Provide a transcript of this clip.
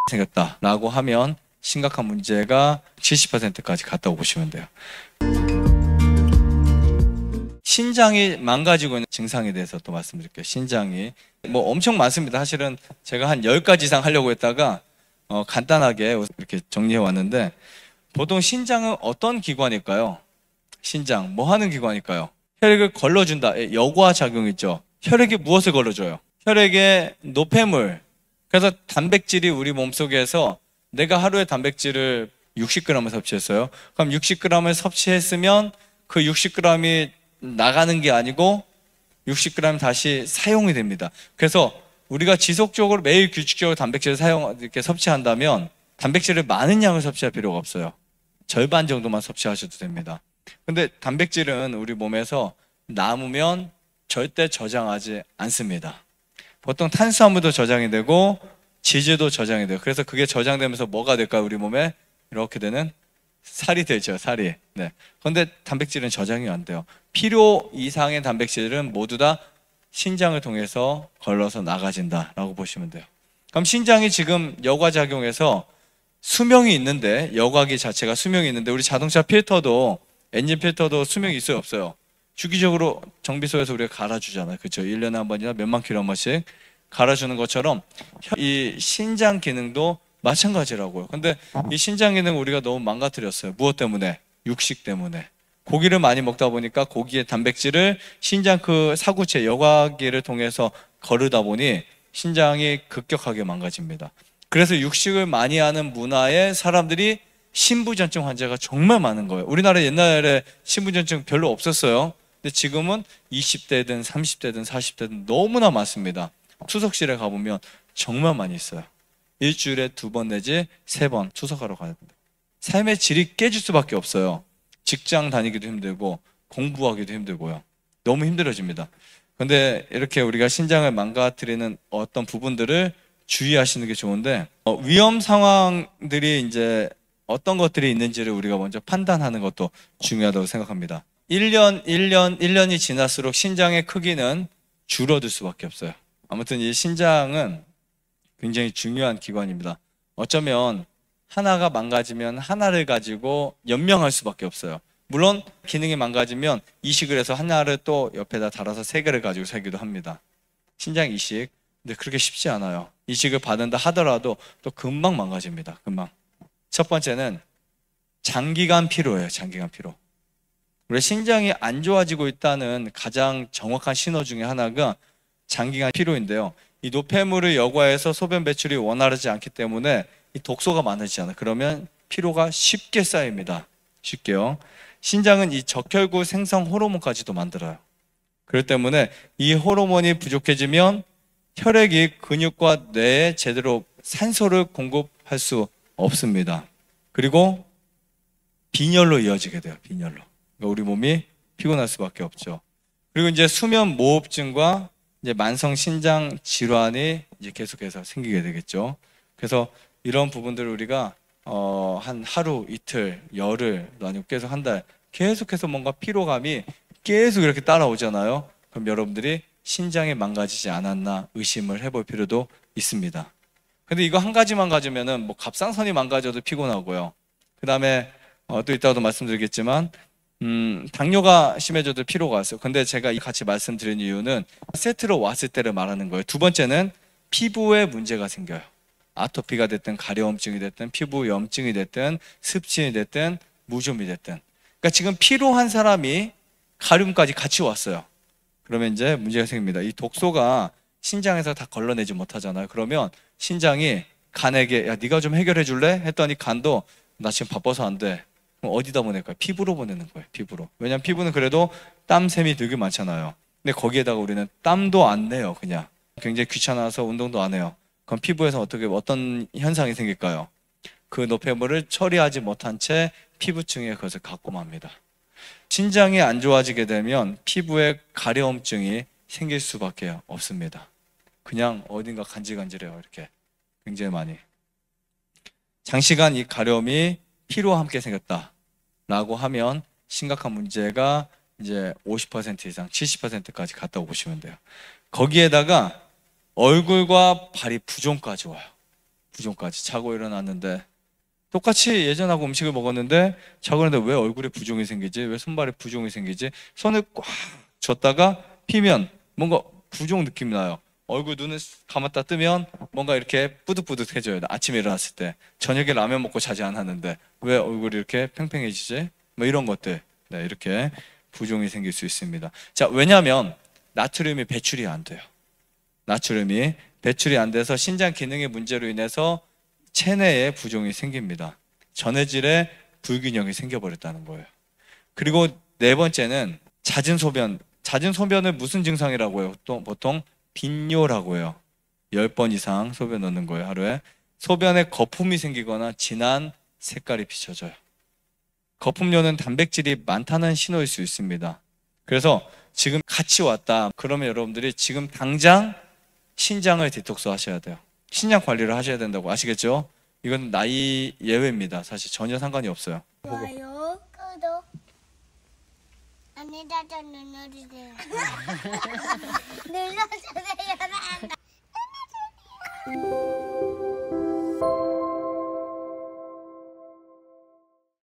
생겼다라고 하면 심각한 문제가 70%까지 갔다고 보시면 돼요. 신장이 망가지고 있는 증상에 대해서 또 말씀드릴게요. 신장이 뭐 엄청 많습니다. 사실은 제가 한 10가지 이상 하려고 했다가 간단하게 이렇게 정리해 왔는데, 보통 신장은 어떤 기관일까요? 신장 뭐 하는 기관일까요? 혈액을 걸러준다. 여과 작용 있죠. 혈액이 무엇을 걸러줘요? 혈액의 노폐물. 그래서 단백질이 우리 몸속에서, 내가 하루에 단백질을 60g을 섭취했어요. 그럼 60g을 섭취했으면 그 60g이 나가는 게 아니고 60g 다시 사용이 됩니다. 그래서 우리가 지속적으로 매일 규칙적으로 단백질을 이렇게 섭취한다면 단백질을 많은 양을 섭취할 필요가 없어요. 절반 정도만 섭취하셔도 됩니다. 근데 단백질은 우리 몸에서 남으면 절대 저장하지 않습니다. 보통 탄수화물도 저장이 되고 지질도 저장이 돼요. 그래서 그게 저장되면서 뭐가 될까요? 우리 몸에 이렇게 되는 살이 되죠. 살이. 네. 그런데 단백질은 저장이 안 돼요. 필요 이상의 단백질은 모두 다 신장을 통해서 걸러서 나가진다라고 보시면 돼요. 그럼 신장이 지금 여과작용해서 수명이 있는데, 여과기 자체가 수명이 있는데, 우리 자동차 필터도, 엔진 필터도 수명이 있어요, 없어요? 주기적으로 정비소에서 우리가 갈아주잖아요. 그렇죠? 1년에 한 번이나 몇만 킬로 한 번씩 갈아주는 것처럼 이 신장 기능도 마찬가지라고요. 근데 이 신장 기능 우리가 너무 망가뜨렸어요. 무엇 때문에? 육식 때문에. 고기를 많이 먹다 보니까 고기의 단백질을 신장 그 사구체, 여과기를 통해서 거르다 보니 신장이 급격하게 망가집니다. 그래서 육식을 많이 하는 문화에 사람들이 신부전증 환자가 정말 많은 거예요. 우리나라 옛날에 신부전증 별로 없었어요. 근데 지금은 20대든 30대든 40대든 너무나 많습니다. 투석실에 가보면 정말 많이 있어요. 일주일에 2번 내지 3번 투석하러 가야 됩니다. 삶의 질이 깨질 수밖에 없어요. 직장 다니기도 힘들고 공부하기도 힘들고요. 너무 힘들어집니다. 그런데 이렇게 우리가 신장을 망가뜨리는 어떤 부분들을 주의하시는 게 좋은데, 위험 상황들이 이제 어떤 것들이 있는지를 우리가 먼저 판단하는 것도 중요하다고 생각합니다. 1년이 지날수록 신장의 크기는 줄어들 수밖에 없어요. 아무튼 이 신장은 굉장히 중요한 기관입니다. 어쩌면 하나가 망가지면 하나를 가지고 연명할 수밖에 없어요. 물론 기능이 망가지면 이식을 해서 하나를 또 옆에다 달아서 3개를 가지고 살기도 합니다. 신장 이식. 근데 그렇게 쉽지 않아요. 이식을 받는다 하더라도 또 금방 망가집니다. 금방. 첫 번째는 장기간 피로예요. 장기간 피로. 우리 신장이 안 좋아지고 있다는 가장 정확한 신호 중에 하나가 장기간 피로인데요. 이 노폐물을 여과해서 소변 배출이 원활하지 않기 때문에 이 독소가 많아지잖아요. 그러면 피로가 쉽게 쌓입니다. 쉽게요. 신장은 이 적혈구 생성 호르몬까지도 만들어요. 그렇기 때문에 이 호르몬이 부족해지면 혈액이 근육과 뇌에 제대로 산소를 공급할 수 없습니다. 그리고 빈혈로 이어지게 돼요. 빈혈로. 그러니까 우리 몸이 피곤할 수밖에 없죠. 그리고 이제 수면 무호흡증과 이제 만성 신장 질환이 이제 계속해서 생기게 되겠죠. 그래서 이런 부분들을 우리가 한 하루, 이틀, 열흘, 아니면 계속 한 달 계속해서 뭔가 피로감이 계속 이렇게 따라오잖아요. 그럼 여러분들이 신장이 망가지지 않았나 의심을 해볼 필요도 있습니다. 근데 이거 한 가지만 가지면은 뭐 갑상선이 망가져도 피곤하고요. 그 다음에 또 이따가도 말씀드리겠지만 당뇨가 심해져도 피로가 왔어요. 근데 제가 같이 말씀드린 이유는 세트로 왔을 때를 말하는 거예요. 두 번째는 피부에 문제가 생겨요. 아토피가 됐든 가려움증이 됐든 피부 염증이 됐든 습진이 됐든 무좀이 됐든. 그러니까 지금 피로한 사람이 가려움까지 같이 왔어요. 그러면 이제 문제가 생깁니다. 이 독소가 신장에서 다 걸러내지 못하잖아요. 그러면 신장이 간에게 야 네가 좀 해결해 줄래? 했더니 간도 나 지금 바빠서 안 돼. 그럼 어디다 보낼까요? 피부로 보내는 거예요. 피부로. 왜냐하면 피부는 그래도 땀샘이 되게 많잖아요. 근데 거기에다가 우리는 땀도 안 내요. 그냥 굉장히 귀찮아서 운동도 안 해요. 그럼 피부에서 어떤 현상이 생길까요? 그 노폐물을 처리하지 못한 채 피부층에 그것을 갖고 맙니다. 신장이 안 좋아지게 되면 피부에 가려움증이 생길 수밖에 없습니다. 그냥 어딘가 간질간질해요. 이렇게 굉장히 많이. 장시간 이 가려움이 피로와 함께 생겼다라고 하면 심각한 문제가 이제 50% 이상, 70%까지 갔다고 보시면 돼요. 거기에다가 얼굴과 발이 부종까지 와요. 부종까지. 자고 일어났는데 똑같이 예전하고 음식을 먹었는데 자고 일어났는데 왜 얼굴에 부종이 생기지? 왜 손발에 부종이 생기지? 손을 꽉 쥐었다가 피면 뭔가 부종 느낌이 나요. 얼굴 눈을 감았다 뜨면 뭔가 이렇게 뿌듯뿌듯해져요. 아침에 일어났을 때. 저녁에 라면 먹고 자지 않았는데 왜 얼굴이 이렇게 팽팽해지지? 뭐 이런 것들. 네, 이렇게 부종이 생길 수 있습니다. 자, 왜냐하면 나트륨이 배출이 안 돼요. 나트륨이 배출이 안 돼서 신장 기능의 문제로 인해서 체내에 부종이 생깁니다. 전해질에 불균형이 생겨버렸다는 거예요. 그리고 네 번째는 잦은 소변. 잦은 소변을 무슨 증상이라고 해요? 보통 빈뇨라고 해요. 10번 이상 소변 넣는 거예요, 하루에. 소변에 거품이 생기거나 진한 색깔이 비춰져요. 거품료는 단백질이 많다는 신호일 수 있습니다. 그래서 지금 같이 왔다. 그러면 여러분들이 지금 당장 신장을 디톡스 하셔야 돼요. 신장 관리를 하셔야 된다고 아시겠죠? 이건 나이 예외입니다. 사실 전혀 상관이 없어요. 좋아요, 구독, 안내자전 눌러주세요. 눌러주세요.